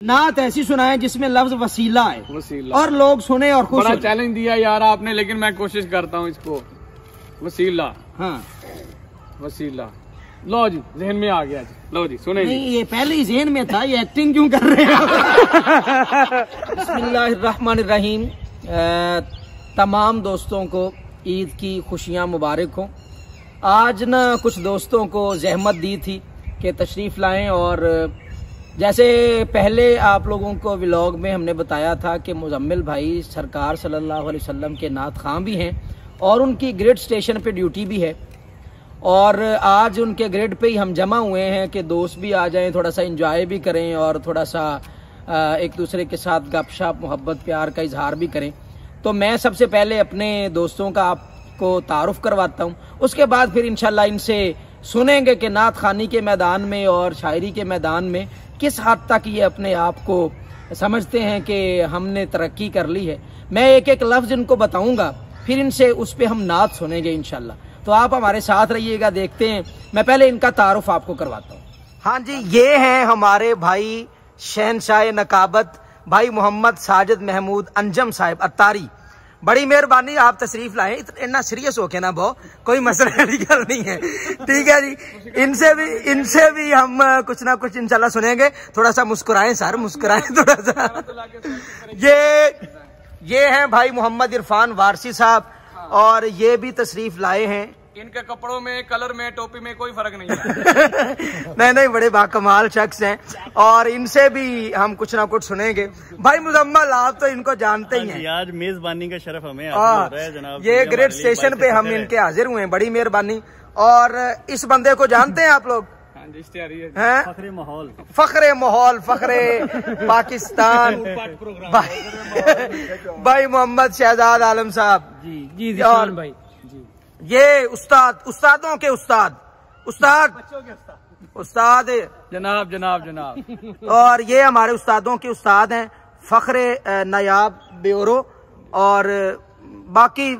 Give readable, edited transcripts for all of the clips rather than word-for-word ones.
नात ऐसी सुनाए जिसमें लफ्ज वसीला है, वसीला और लोग सुने और खुश। बड़ा चैलेंज दिया यार आपने, लेकिन मैं कोशिश करता हूँ इसको। वसीला, हाँ वसीला, लो जी जहन में आ गया जी, लो जी सुने। नहीं ये पहले ही जहन में था, ये एक्टिंग क्यों कर रहे हैं? बिस्मिल्लाहिर्रहमानिर्रहीम। तमाम दोस्तों को ईद की खुशियाँ मुबारक हो। आज ना कुछ दोस्तों को जहमत दी थी कि तशरीफ़ लाएं, और जैसे पहले आप लोगों को व्लॉग में हमने बताया था कि मुजम्मिल भाई सरकार सल्लल्लाहु अलैहि वसल्लम के नात खां भी हैं और उनकी ग्रिड स्टेशन पे ड्यूटी भी है, और आज उनके ग्रिड पे ही हम जमा हुए हैं कि दोस्त भी आ जाएं, थोड़ा सा एंजॉय भी करें और थोड़ा सा एक दूसरे के साथ गपशप मोहब्बत प्यार का इजहार भी करें। तो मैं सबसे पहले अपने दोस्तों का आपको तारुफ करवाता हूँ, उसके बाद फिर इंशाल्लाह इनसे सुनेंगे कि नात खानी के मैदान में और शायरी के मैदान में किस हद तक ये अपने आप को समझते हैं कि हमने तरक्की कर ली है। मैं एक एक लफ्ज इनको बताऊंगा, फिर इनसे उस पे हम नात सुनेंगे इंशाल्लाह। तो आप हमारे साथ रहिएगा, देखते हैं। मैं पहले इनका तारुफ आपको करवाता हूँ। हाँ जी, ये हैं हमारे भाई शहनशाह नकाबत भाई मोहम्मद साजिद महमूद अंजम साहिब अत्तारी। बड़ी मेहरबानी आप तशरीफ लाए, इतना सीरियस होके ना बहु, कोई मसला नहीं है, ठीक है जी। इनसे भी हम कुछ ना कुछ इंशाल्लाह सुनेंगे। थोड़ा सा मुस्कुराएं सर, मुस्कुराएं थोड़ा सा। ये हैं भाई मोहम्मद इरफान वारसी साहब, और ये भी तशरीफ लाए हैं। इनके कपड़ों में, कलर में, टोपी में कोई फर्क नहीं है। नहीं बड़े बाकमाल शख्स हैं, और इनसे भी हम कुछ ना कुछ सुनेंगे। भाई मुजम्मल आप तो इनको जानते ही हैं। आज मेजबानी का शरफ हमें हासिल है जनाब। ये ग्रेड स्टेशन पे हम इनके हाजिर हुए हैं, बड़ी मेहरबानी। और इस बंदे को जानते हैं आप लोग? हैं? फखरे माहौल, फखरे पाकिस्तान भाई मोहम्मद शहजाद आलम साहब। जी और भाई ये उस्तादों के उस्ताद जनाब। और ये हमारे उस्तादों के उस्ताद हैं, फखरे नायाब ब्यूरो, और बाकी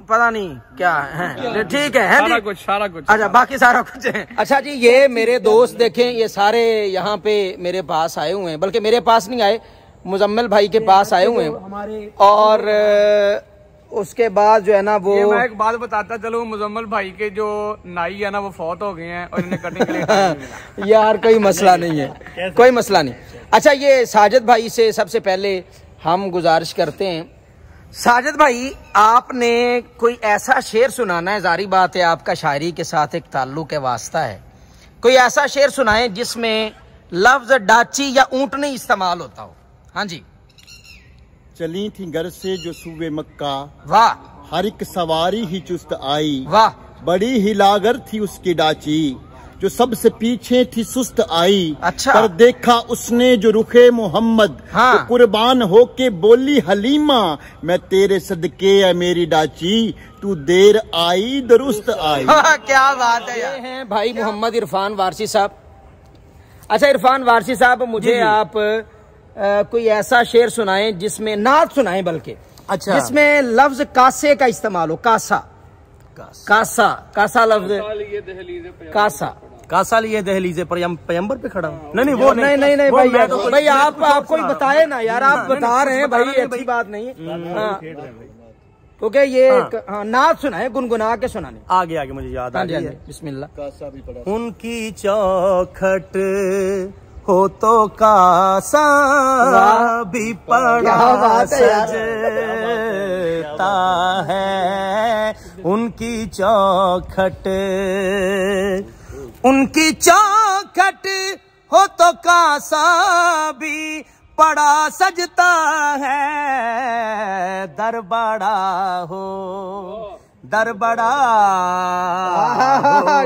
पता नहीं क्या है। ठीक है सारा कुछ। अच्छा, बाकी सारा कुछ है। अच्छा जी, ये मेरे दोस्त देखें, ये सारे यहाँ पे मेरे पास आए हुए हैं, बल्कि मेरे पास नहीं आए, मुजम्मिल भाई के पास आए हुए हैं। और उसके बाद जो है ना वो, मैं एक बात बताता चलो, मुजम्मिल भाई के जो नाई है ना वो फौत हो गए हैं, और इन्हें कटिंग के लिए यार कोई मसला नहीं है, कोई मसला नहीं। अच्छा, ये साजिद भाई से सबसे पहले हम गुजारिश करते हैं। साजिद भाई, आपने कोई ऐसा शेर सुनाना है, जारी बात है आपका शायरी के साथ एक ताल्लुक है, वास्ता है। कोई ऐसा शेर सुनाएं जिसमें लफ्ज डाची या ऊंटनी इस्तेमाल होता हो। हाँ जी। चली थी घर से जो सूबे मक्का, वाह। हर एक सवारी ही चुस्त आई, वाह। बड़ी ही लागर थी उसकी डाची, जो सबसे पीछे थी सुस्त आई। अच्छा। पर देखा उसने जो रुखे मोहम्मद, हाँ। तो कुर्बान होके बोली हलीमा, मैं तेरे सदके है मेरी डाची, तू देर आई दुरुस्त आई। क्या बात है। ये हैं भाई मोहम्मद इरफान वारसी साहब। अच्छा इरफान वारसी साहब, मुझे आप कोई ऐसा शेर सुनाएं जिसमें, नात सुनाएं बल्कि, अच्छा, जिसमें लफ्ज कासे का इस्तेमाल हो। कासा लफ्ज, कासा लिए दहलीजे पर पैगंबर पे खड़ा हूँ। नहीं वो नहीं भाई आपको ही बताए ना यार, आप बता रहे हैं भाई, अच्छी बात नहीं है। क्योंकि ये नात सुनाए, गुनगुना के सुनाने। आगे मुझे याद आ गया, बिस्मिल्लाह। उनकी चौखट हो तो कासा भी पड़ा सजता है, उनकी चौखट हो तो कासा भी पड़ा सजता है, दर बड़ा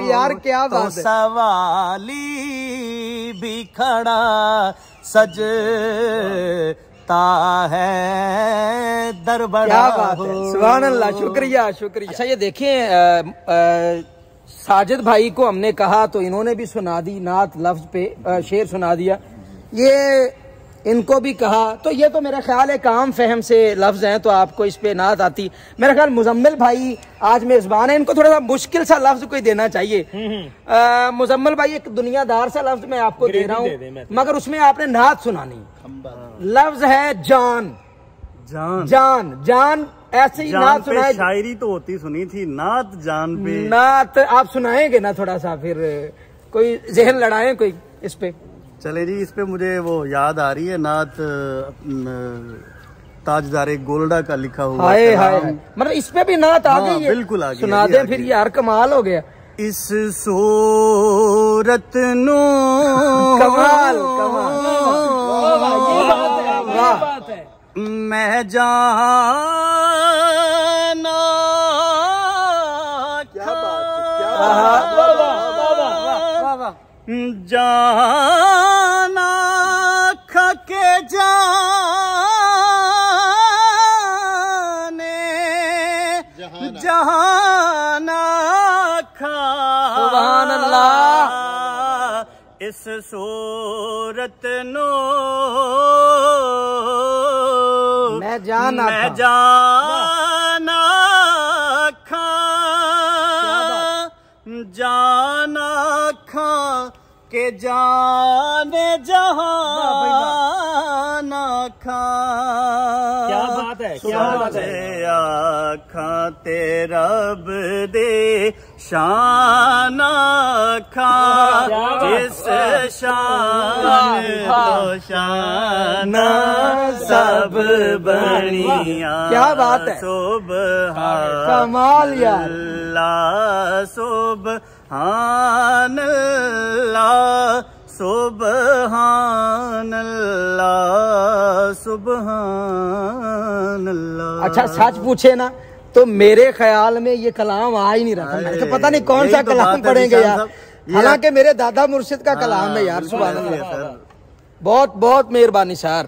यार क्या बात है। सवाली भी खड़ा सजता है, दर बड़ा। क्या बात है, सुभान अल्लाह, शुक्रिया। अच्छा ये देखिए, साजिद भाई को हमने कहा तो इन्होंने भी सुना दी नात, लफ्ज पे शेर सुना दिया। ये इनको भी कहा। तो ये तो मेरा ख्याल है काम फहम से लफ्ज हैं, तो आपको इस पे नात आती। मेरा ख्याल मुजम्मिल भाई आज मेजबान है, इनको थोड़ा सा मुश्किल सा लफ्ज कोई देना चाहिए। मुजम्मिल भाई एक दुनियादार सा लफ्ज मैं आपको दे रहा हूँ, मगर उसमें आपने नात सुनानी। लफ्ज है जान। जान जान जान ऐसे ही नात सुनाए। शायरी तो होती सुनी थी, नात जान पे। नात आप सुनाएंगे ना थोड़ा सा, फिर कोई जहन लड़ाए कोई इस पे। चले जी, इस पे मुझे वो याद आ रही है नात ताजदारे गोल्डा का लिखा हुआ। हाय हाय, मतलब इस पे भी नात आ गई है। बिल्कुल आ गई। सुना दे फिर, यार कमाल हो गया। इस सूरत नो कमाल कमाल, ये बात है। मैं जाना जाना खके जाने जहाना खा। सुभान अल्लाह। इस सूरत नो मैं जाना खा जाना खा के जाने जहाना खा। क्या बात है, क्या बात है। आखा तेरा रब दे शाना खा, जिस शान तो शाना सब बनिया। क्या बात है, सुबहान कमाल यार। सुबहान अल्लाह, सुबहान अल्लाह, सुबहान अल्लाह। अच्छा सच पूछे ना तो मेरे ख्याल में ये कलाम आ ही नहीं रहा था, तो पता नहीं कौन सा कलाम पढ़ेंगे यार। हालांकि मेरे दादा मुर्शिद का कलाम है यार। सुभान अल्लाह, बहुत बहुत मेहरबानी सर।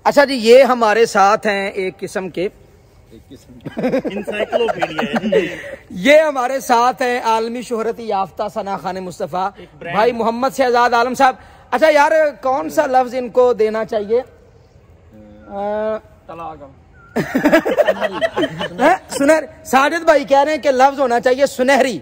अच्छा जी, ये हमारे साथ हैं एक किस्म के ये हमारे साथ हैं आलमी शोहरत याफ्ता सना खान मुस्तफ़ा भाई मोहम्मद शहजाद आलम साहब। अच्छा यार, कौन सा लफ्ज इनको देना चाहिए? सुनहरी। साजिद भाई कह रहे हैं कि लफ्ज होना चाहिए सुनहरी।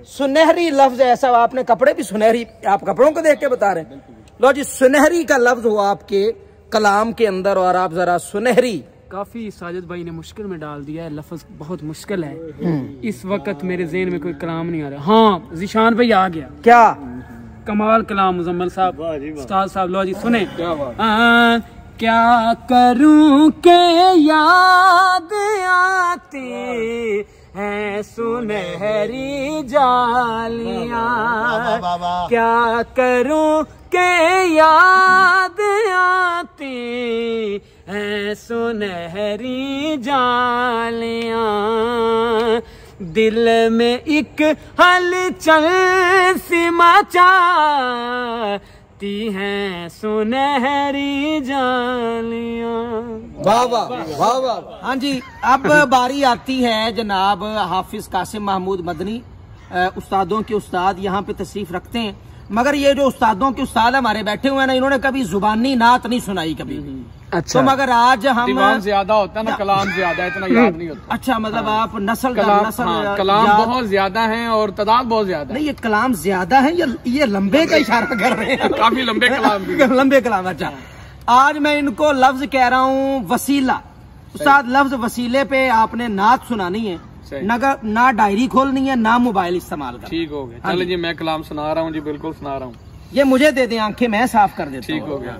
सुनहरी लफ्ज ऐसा, आपने कपड़े भी सुनहरी, आप कपड़ों को देख के बता रहे हैं। लो जी, सुनहरी का लफ्ज हो आपके कलाम के अंदर, और आप जरा सुनहरी। काफी साजिद भाई ने मुश्किल में डाल दिया है, लफ्ज बहुत मुश्किल है। इस वक्त मेरे ज़हन में कोई कलाम नहीं आ रहा। हाँ, ज़ीशान भाई आ गया। क्या कमाल कलाम मुजम्मिल साहब, उस्ताद साहब। लो जी सुने। क्या करूं के याद आती है सुनहरी जालियां, क्या करूं के याद आती है सुनहरी जालियां, दिल में एक हलचल सी मचाती हैं सुनहरी जालियां। वाह वाह वाह वाह। हाँ जी, अब बारी आती है जनाब हाफिज कासिम महमूद मदनी, उस्तादों के उस्ताद यहाँ पे तशरीफ रखते हैं। मगर ये जो उस्तादों के उस्ताद हमारे बैठे हुए हैं ना, इन्होंने कभी जुबानी नात नहीं सुनाई कभी। अच्छा, तो मगर आज हम दीवान ज्यादा होता है ना, कलाम ज्यादा है, इतना याद नहीं होता। अच्छा, मतलब आप नस्ल कलाम बहुत ज्यादा है और तादाद बहुत ज्यादा है। नहीं, ये कलाम ज्यादा है, ये लंबे का इशारा कर रहे हैं। काफी लंबे कलाम भी। लंबे कलाम। अच्छा, आज मैं इनको लफ्ज कह रहा हूँ वसीला। उस्ताद, लफ्ज वसीले पे आपने नात सुनानी है, ना डायरी खोलनी है, ना मोबाइल इस्तेमाल करना। ठीक हो गया। चलो जी, मैं कलाम सुना रहा हूँ जी, बिल्कुल सुना रहा हूँ। ये मुझे दे दें, आंखें मैं साफ कर देता हूँ। ठीक हो गया।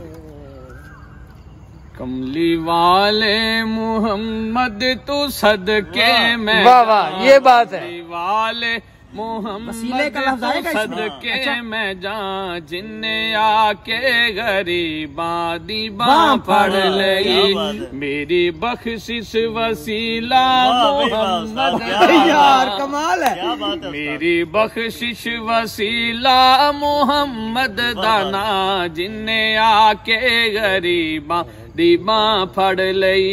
कमली वाले मुहम्मद तू सदके में, वाह वाह, ये बात है। कमली वाले मोहम्मद का लफ्ज आएगा सदके में जा, जिन्ने आके गरीबा दीबा पढ़ लई, मेरी बख्शिश वसीला मोहम्मद। यार कमाल है, मेरी बख्शिश वसीला मोहम्मद दाना, जिन्ने आके गरीबा दीबा पढ़ लई,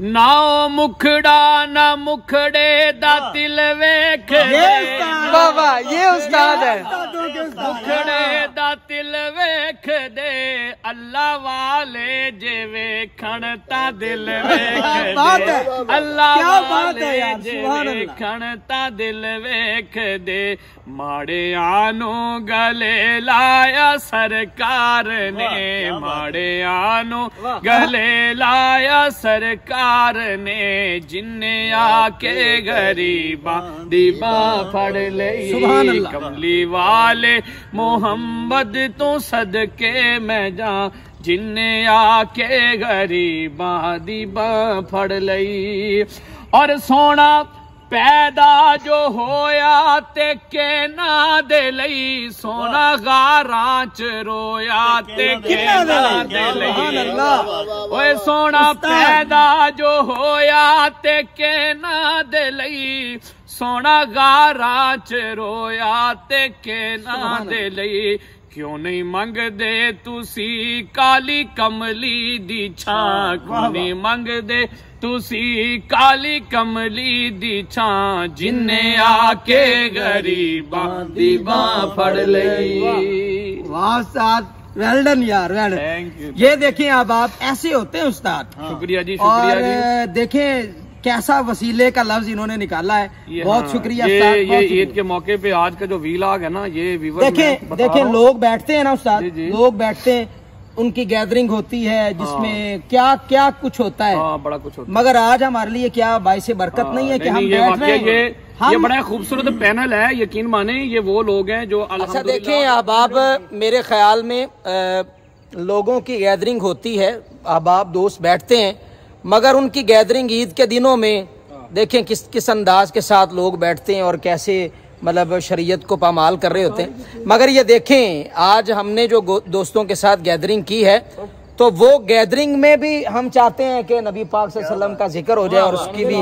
ना मुखड़ा ना मुखड़े दा तिल वेख दे। बाबा ये उस्ताद है। मुखड़े दा तिल वेख दे, अल्लाह वाले जे वेखण ता दिल वेख दे। अल्लाह वाले जे वेखण ता दिल वेख दे। माड़े आनो गले लाया सरकार ने, माड़े आनो गले लाया सरकार ने, जिन्ने आके गरीबा दी बां फड़ लई। कमली वाले मोहम्मद तो सदके मैं जा, जिन्ने आके गरीबा दी बां फड़ लई। और सोना पैदा जो होया ते के ना दे लई, सोना गारां च रोया ते के ना दे लई। ओए सोना पैदा जो होया ते के ना दे लई, सोना गारां च रोया ते के ना दे लई। क्यों नहीं मंगदे तुसी काली कमली दी छां, क्यों नहीं मंगदे तुसी काली कमली दी छां, जिन्ने आके गरीबां दी बां फड़ लई। वाह उस्ताद, वेल डन यार, वेल डन। ये देखें अब आप ऐसे होते हैं उस्ताद। शुक्रिया जी, शुक्रिया जी। देखें कैसा वसीले का लफ्ज इन्होंने निकाला है, बहुत शुक्रिया। ये ईद के मौके पे आज का जो वीलॉग है ना, ये देखें लोग बैठते हैं ना उस्ताद, लोग बैठते हैं, उनकी गैदरिंग होती है जिसमें क्या क्या कुछ होता है, बड़ा कुछ होता है। मगर आज हमारे लिए क्या बाइस बरकत नहीं है कि हम बैठ रहे हैं। ये बड़ा खूबसूरत पैनल है, यकीन माने ये वो लोग हैं जो अच्छा देखें अब मेरे ख्याल में लोगों की गैदरिंग होती है, अब आप दोस्त बैठते हैं, मगर उनकी गैदरिंग ईद के दिनों में देखें किस अंदाज के साथ लोग बैठते हैं और कैसे मतलब शरीयत को पामाल कर रहे होते हैं। मगर ये देखें आज हमने जो दोस्तों के साथ गैदरिंग की है, तो वो गैदरिंग में भी हम चाहते हैं कि नबी पाक सल्लल्लाहु अलैहि वसल्लम का जिक्र हो जाए और उसकी भी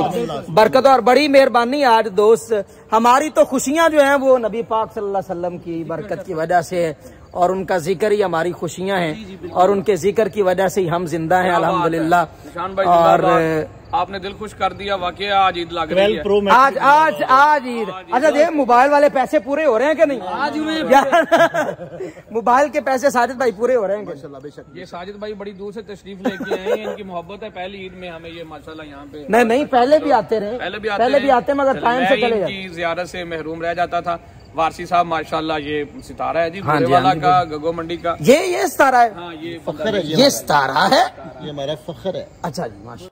बरकत। और बड़ी मेहरबानी आज दोस्त, हमारी तो खुशियां जो हैं वो नबी पाक सल्लल्लाहु अलैहि वसल्लम की बरकत की वजह से है, और उनका जिक्र ही हमारी खुशियां हैं, और उनके जिक्र की वजह से ही हम जिंदा हैं अल्हम्दुलिल्लाह। और आपने दिल खुश कर दिया वाकई, आज ईद लग रही है। आज ईद। अच्छा देख मोबाइल वाले पैसे पूरे हो रहे हैं कि नहीं आज मोबाइल के पैसे साजिद भाई पूरे हो रहे हैं माशाल्लाह। ये साजिद भाई बड़ी दूर से तशरीफ लेके आए हैं, इनकी मोहब्बत है, पहली ईद में हमें ये माशाल्लाह यहाँ पे नहीं पहले भी आते रहे, पहले भी आते मगर टाइम से चले जाते, ज़ियारत से महरूम रह जाता था। वारसी साहब माशाल्लाह ये सितारा है जी, वाला का गगो मंडी का, ये सितारा है। फख्र है, ये सितारा है, ये हमारा फख्र है। अच्छा जी माशा।